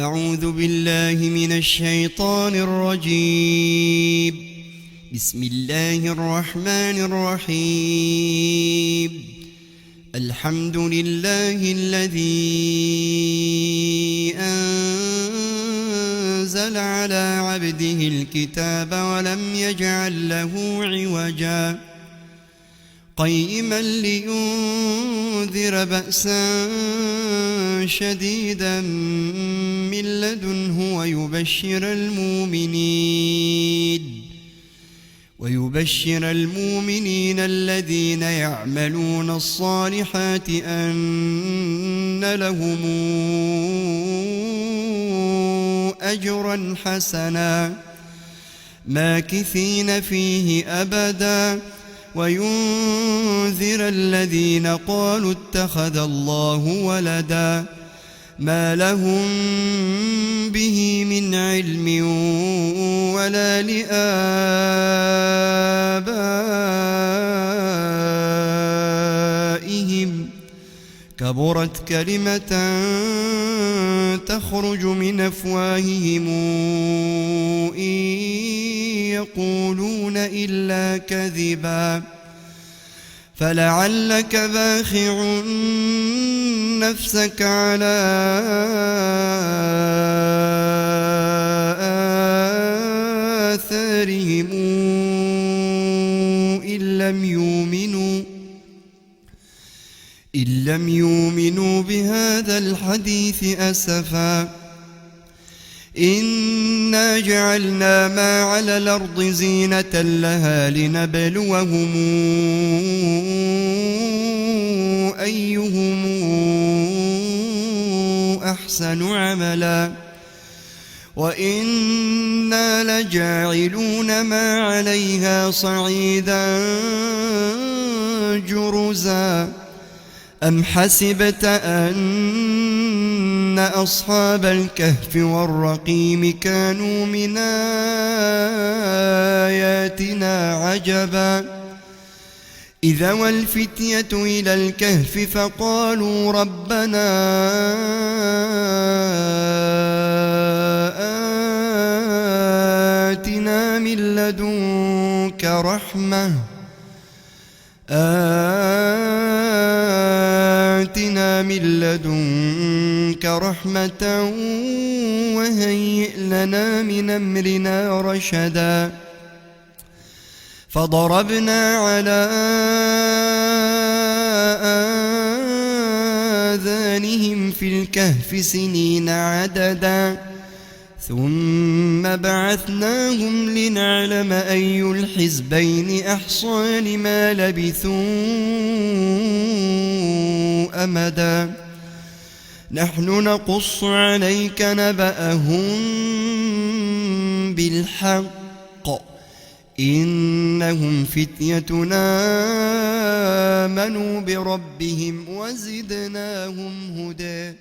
أعوذ بالله من الشيطان الرجيم. بسم الله الرحمن الرحيم. الحمد لله الذي أنزل على عبده الكتاب ولم يجعل له عوجا قيما لينذر بأسا شديدا من لدنه ويبشر المؤمنين الذين يعملون الصالحات أن لهم أجرا حسنا ماكثين فيه أبدا وينذر الذين قالوا اتخذ الله ولدا ما لهم به من علم ولا لآبائهم كبرت كلمة تخرج من أفواههم إن يقولون إلا كذبا فلعلك باخع نفسك على آثارهم إن لم يؤمنوا بهذا الحديث أسفا إنا جعلنا ما على الأرض زينة لها لنبلوهم أيهم أحسن عملا وإنا لجاعلون ما عليها صعيدا جرزا أم حسبت أن أصحاب الكهف والرقيم كانوا من آياتنا عجبا إذا والفتية إلى الكهف فقالوا ربنا آتنا من لدنك رحمة وهيئ لنا من أمرنا رشدا فضربنا على آذانهم في الكهف سنين عددا ثم بعثناهم لنعلم أي الحزبين أحصى لما لبثوا أمدا نحن نقص عليك نبأهم بالحق إنهم فتيتنا آمنوا بربهم وزدناهم هدى.